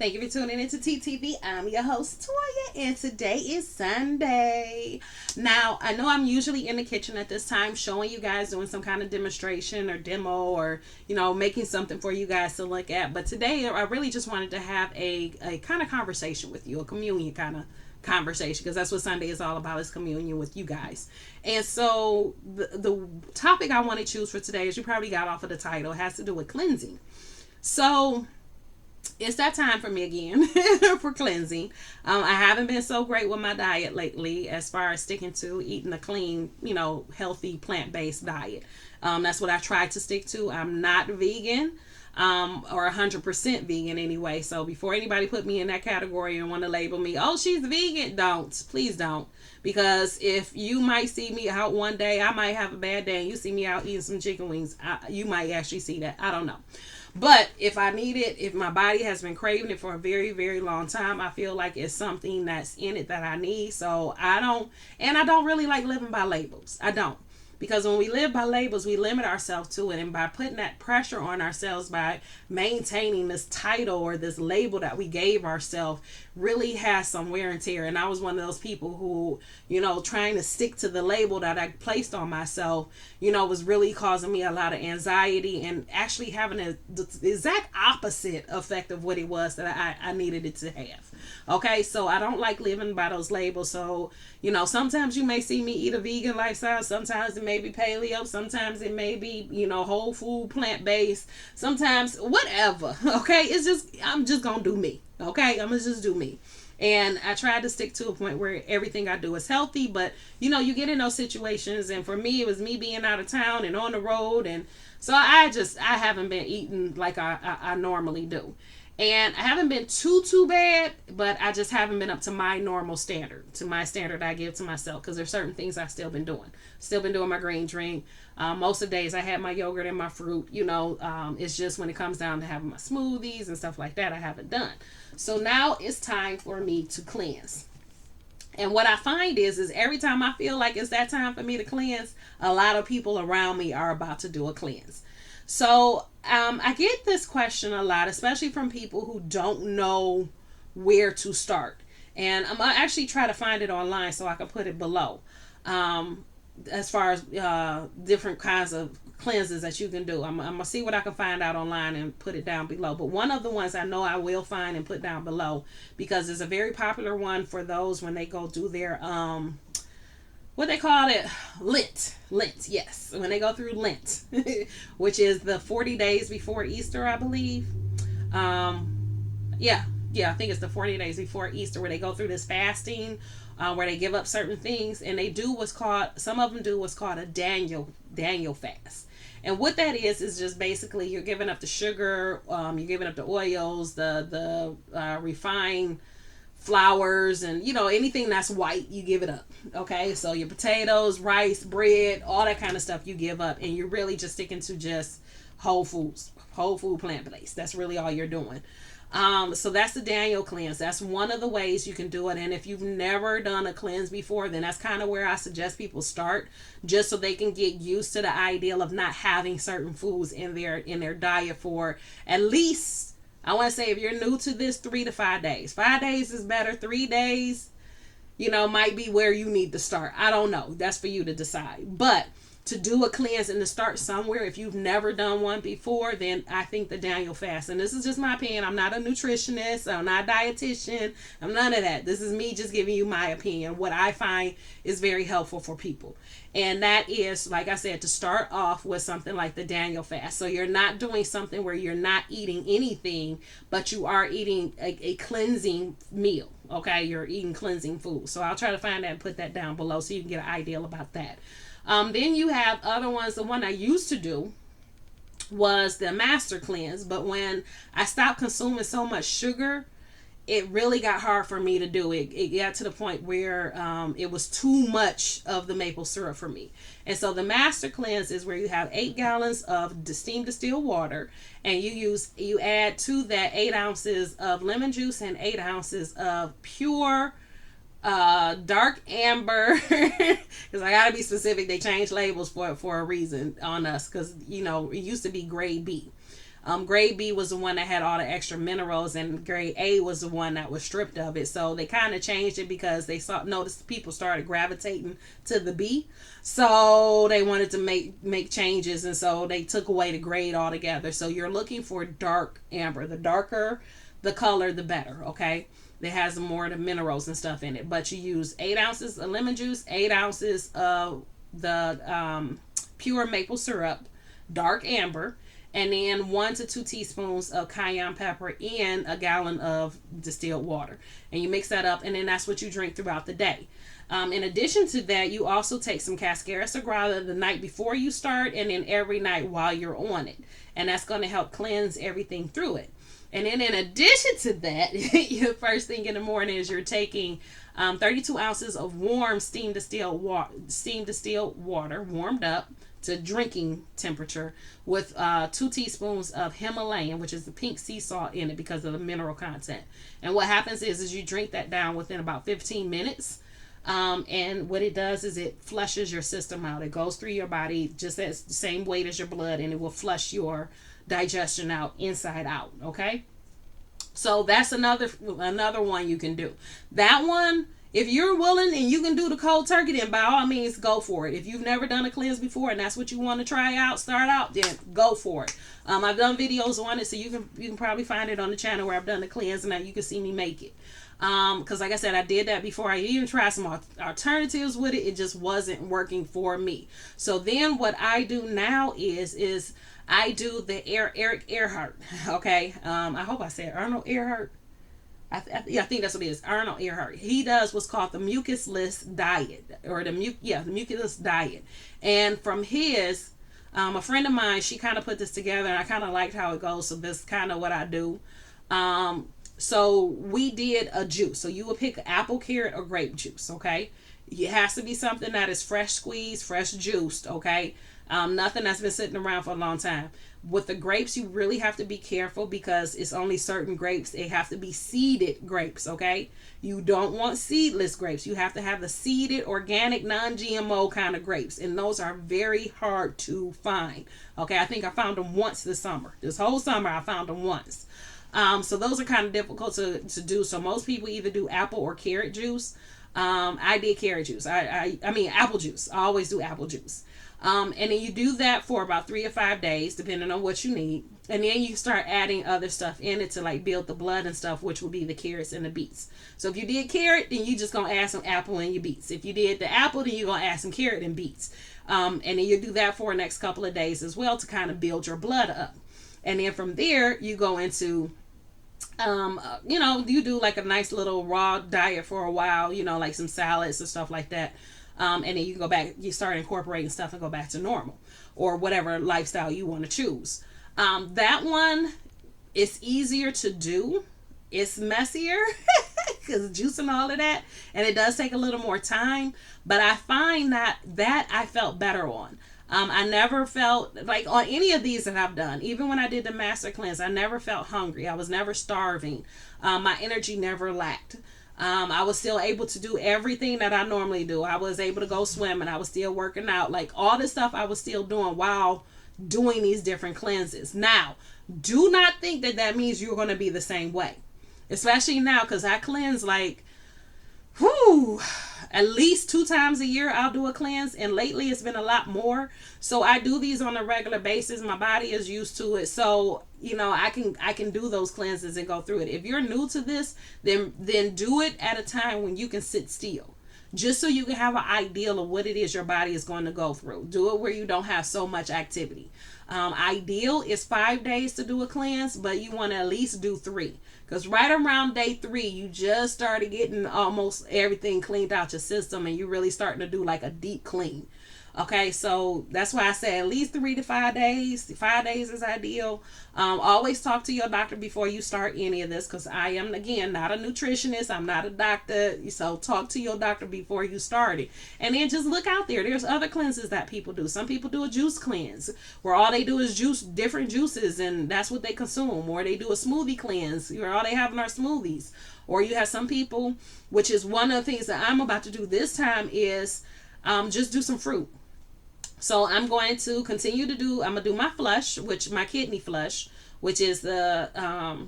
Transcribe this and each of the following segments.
Thank you for tuning into TTV. I'm your host, Toya, and today is Sunday. Now, I know I'm usually in the kitchen at this time showing you guys doing some kind of demonstration or demo or, making something for you guys to look at. But today, I really just wanted to have a kind of conversation with you, a communion kind of conversation, because that's what Sunday is all about, is communion with you guys. And so the topic I want to choose for today, as you probably got off of the title, has to do with cleansing. So it's that time for me again for cleansing. I haven't been so great with my diet lately as far as sticking to eating a clean, healthy plant-based diet. That's what I try to stick to. I'm not vegan, or 100% vegan anyway. So before anybody put me in that category and want to label me, oh, she's vegan, please don't. Because if you might see me out one day, I might have a bad day, and you see me out eating some chicken wings, you might actually see that. I don't know. But if I need it, if my body has been craving it for a very, very long time, I feel like it's something that's in it that I need. So I don't really like living by labels. I don't. Because when we live by labels, we limit ourselves to it. And by putting that pressure on ourselves, by maintaining this title or this label that we gave ourselves, really has some wear and tear. And I was one of those people who, trying to stick to the label that I placed on myself, was really causing me a lot of anxiety and actually having the exact opposite effect of what it was that I needed it to have. Okay, so I don't like living by those labels. So, sometimes you may see me eat a vegan lifestyle. Sometimes it may be paleo. Sometimes it may be, whole food, plant-based. Sometimes whatever. Okay, I'm just going to do me. Okay, I'm going to just do me. And I try to stick to a point where everything I do is healthy. But, you get in those situations. And for me, it was me being out of town and on the road. And so I haven't been eating like I normally do. And I haven't been too bad, but I just haven't been up to my normal standard, to my standard I give to myself, because there's certain things I've still been doing. Still been doing my green drink. Most of the days I had my yogurt and my fruit, it's just when it comes down to having my smoothies and stuff like that, I haven't done. So now it's time for me to cleanse. And what I find is every time I feel like it's that time for me to cleanse, a lot of people around me are about to do a cleanse. So I get this question a lot, especially from people who don't know where to start. And I'm going to actually try to find it online so I can put it below. As far as different kinds of cleanses that you can do. I'm going to see what I can find out online and put it down below. But one of the ones I know I will find and put down below, because it's a very popular one for those when they go do their what they call it, Lent, yes, when they go through Lent, which is the 40 days before Easter, I believe. Yeah, I think it's the 40 days before Easter, where they go through this fasting, where they give up certain things, and they do some of them do what's called a Daniel fast. And what that is just basically you're giving up the sugar, you're giving up the oils, the refined flours, and anything that's white, you give it up. Okay, so your potatoes, rice, bread, all that kind of stuff you give up, and you're really just sticking to just whole food plant-based. That's really all you're doing. So that's the Daniel cleanse. That's one of the ways you can do it. And if you've never done a cleanse before, then that's kind of where I suggest people start, just so they can get used to the ideal of not having certain foods in their diet for at least, I want to say, if you're new to this, 3 to 5 days. 5 days is better. 3 days, might be where you need to start. I don't know. That's for you to decide. But to do a cleanse and to start somewhere, if you've never done one before, then I think the Daniel fast, and this is just my opinion. I'm not a nutritionist. I'm not a dietitian. I'm none of that. This is me just giving you my opinion, what I find is very helpful for people. And that is, like I said, to start off with something like the Daniel fast. So you're not doing something where you're not eating anything, but you are eating a cleansing meal. Okay, you're eating cleansing food. So I'll try to find that and put that down below so you can get an idea about that. Then you have other ones. The one I used to do was the master cleanse, but when I stopped consuming so much sugar, it really got hard for me to do it. It got to the point where it was too much of the maple syrup for me. And so the master cleanse is where you have 8 gallons of steamed distilled water, and you add to that 8 ounces of lemon juice and 8 ounces of pure dark amber, because I gotta be specific. They changed labels for a reason on us, because it used to be grade B. Grade B was the one that had all the extra minerals, and grade A was the one that was stripped of it. So they kind of changed it because they noticed people started gravitating to the B. So they wanted to make changes, and so they took away the grade altogether. So you're looking for dark amber. The darker the color, the better. Okay. That has more of the minerals and stuff in it. But you use 8 ounces of lemon juice, 8 ounces of the pure maple syrup, dark amber, and then 1 to 2 teaspoons of cayenne pepper and a gallon of distilled water. And you mix that up, and then that's what you drink throughout the day. In addition to that, you also take some cascara sagrada the night before you start, and then every night while you're on it. And that's going to help cleanse everything through it. And then in addition to that, your first thing in the morning is you're taking 32 ounces of warm steam distilled water, warmed up to drinking temperature, with 2 teaspoons of Himalayan, which is the pink sea salt, in it because of the mineral content. And what happens is you drink that down within about 15 minutes. And what it does is it flushes your system out. It goes through your body just as the same weight as your blood, and it will flush your digestion out, inside out. Okay, so that's another one you can do. That one, if you're willing and you can do the cold turkey, then by all means go for it. If you've never done a cleanse before and that's what you want to try out, start out, then go for it. I've done videos on it, so you can probably find it on the channel where I've done the cleanse, and now you can see me make it. Because like I said, I did that before. I even tried some alternatives with it. It just wasn't working for me. So then what I do now is I do the Eric Ehret. Okay. I hope I said Arnold Ehret. I think that's what it is. Arnold Ehret. He does what's called the Mucusless diet, or the Mucusless diet. And from his, a friend of mine, she kind of put this together, and I kind of liked how it goes. So this is kind of what I do. So we did a juice. So you would pick apple, carrot, or grape juice. Okay. It has to be something that is fresh squeezed, fresh juiced. Okay. Nothing that's been sitting around for a long time. With the grapes, you really have to be careful because it's only certain grapes. They have to be seeded grapes, okay? You don't want seedless grapes. You have to have the seeded, organic, non-GMO kind of grapes. And those are very hard to find, okay? I think I found them once this summer. This whole summer, I found them once. So those are kind of difficult to do. So most people either do apple or carrot juice. I did carrot juice. I mean apple juice. I always do apple juice. And then you do that for about 3 or 5 days, depending on what you need. And then you start adding other stuff in it to like build the blood and stuff, which will be the carrots and the beets. So if you did carrot, then you just going to add some apple in your beets. If you did the apple, then you're going to add some carrot and beets. And then you do that for the next couple of days as well to kind of build your blood up. And then from there, you go into, you do like a nice little raw diet for a while, like some salads and stuff like that. And then you can go back, you start incorporating stuff and go back to normal or whatever lifestyle you want to choose. That one is easier to do. It's messier because juice and all of that. And it does take a little more time. But I find that I felt better on. I never felt like on any of these that I've done, even when I did the master cleanse, I never felt hungry. I was never starving. My energy never lacked. I was still able to do everything that I normally do. I was able to go swimming. I was still working out. Like all this stuff I was still doing while doing these different cleanses. Now, do not think that means you're going to be the same way. Especially now, because I cleanse like, at least 2 times a year I'll do a cleanse. And lately it's been a lot more. So I do these on a regular basis. My body is used to it. So, I can do those cleanses and go through it. If you're new to this, then do it at a time when you can sit still. Just so you can have an idea of what it is your body is going to go through. Do it where you don't have so much activity. Ideal is 5 days to do a cleanse, but you want to at least do 3. Because right around day 3, you just started getting almost everything cleaned out your system, and you're really starting to do like a deep clean. Okay, so that's why I say at least 3 to 5 days. 5 days is ideal. Always talk to your doctor before you start any of this, because I am, again, not a nutritionist. I'm not a doctor. So talk to your doctor before you start it. And then just look out there. There's other cleanses that people do. Some people do a juice cleanse where all they do is juice different juices, and that's what they consume. Or they do a smoothie cleanse where all they have in our smoothies. Or you have some people, which is one of the things that I'm about to do this time, is just do some fruit. So I'm going to continue to do. I'm gonna do my flush, which my kidney flush, which is the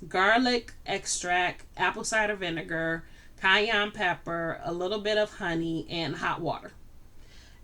garlic extract, apple cider vinegar, cayenne pepper, a little bit of honey, and hot water.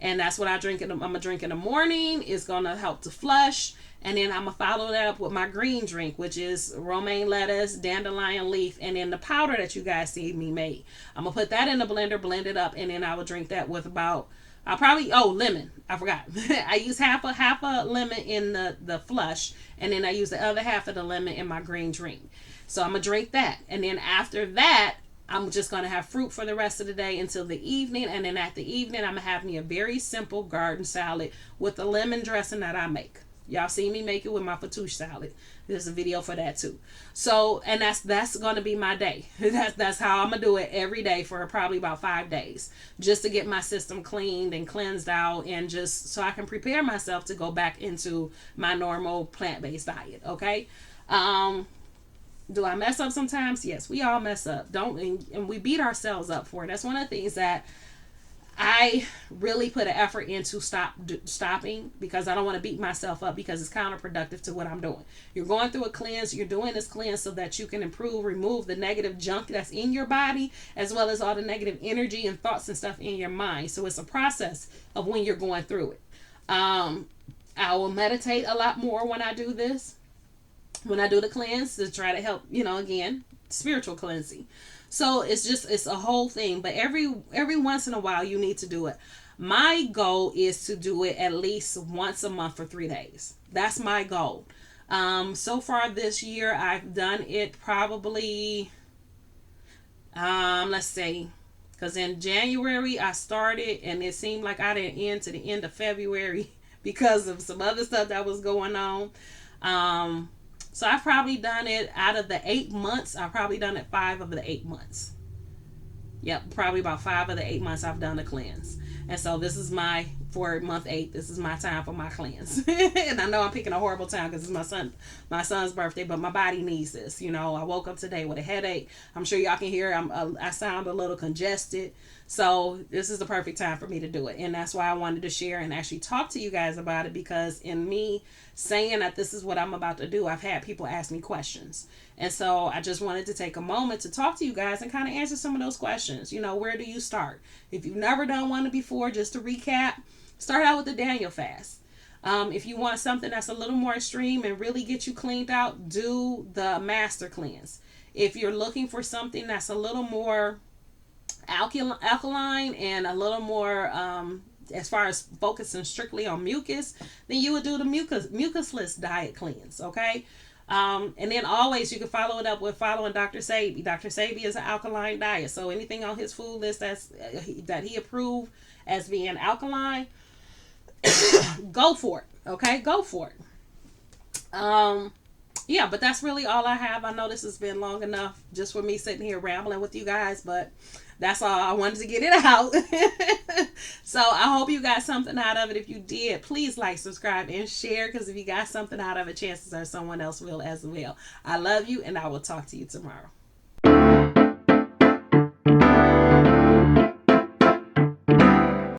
And that's what I drink. I'm gonna drink in the morning. It's gonna help to flush. And then I'm gonna follow that up with my green drink, which is romaine lettuce, dandelion leaf, and then the powder that you guys see me make. I'm gonna put that in the blender, blend it up, and then I will drink that with about. I'll probably lemon. I forgot. I use half a lemon in the flush, and then I use the other half of the lemon in my green drink. So I'm gonna drink that, and then after that, I'm just going to have fruit for the rest of the day until the evening. And then at the evening, I'm going to have me a very simple garden salad with the lemon dressing that I make. Y'all see me make it with my fattoush salad. There's a video for that too. So, and that's going to be my day. That's how I'm going to do it every day for probably about 5 days. Just to get my system cleaned and cleansed out, and just so I can prepare myself to go back into my normal plant-based diet. Okay. Do I mess up sometimes? Yes, we all mess up. And we beat ourselves up for it. That's one of the things that I really put an effort into stopping, because I don't want to beat myself up, because it's counterproductive to what I'm doing. You're going through a cleanse. You're doing this cleanse so that you can remove the negative junk that's in your body, as well as all the negative energy and thoughts and stuff in your mind. So it's a process of when you're going through it. I will meditate a lot more when I do this. When I do the cleanse, to try to help, again, spiritual cleansing. So it's a whole thing. But every once in a while, you need to do it. My goal is to do it at least once a month for 3 days. That's my goal. So far this year, I've done it probably, let's see, because in January I started, and it seemed like I didn't end to the end of February because of some other stuff that was going on. So I've probably done it out of the 8 months. I've probably done it 5 of the 8 months. Yep, probably about 5 of the 8 months I've done the cleanse. And so this is for month 8, this is my time for my cleanse. And I know I'm picking a horrible time because it's my son's birthday, but my body needs this. I woke up today with a headache. I'm sure y'all can hear I sound a little congested. So this is the perfect time for me to do it. And that's why I wanted to share and actually talk to you guys about it, because in me saying that this is what I'm about to do, I've had people ask me questions. And so I just wanted to take a moment to talk to you guys and kind of answer some of those questions. Where do you start? If you've never done one before, just to recap, start out with the Daniel fast. If you want something that's a little more extreme and really get you cleaned out, do the master cleanse. If you're looking for something that's a little more alkaline and a little more as far as focusing strictly on mucus, then you would do the mucusless diet cleanse. Okay. And then always you can follow it up with following Dr. Sabi. Dr. Sabi is an alkaline diet, so anything on his food list that he approved as being alkaline, go for it. Okay, go for it. Yeah, but that's really all I have. I know this has been long enough just for me sitting here rambling with you guys, but that's all. I wanted to get it out. So I hope you got something out of it. If you did, please like, subscribe, and share, because if you got something out of it, chances are someone else will as well. I love you, and I will talk to you tomorrow.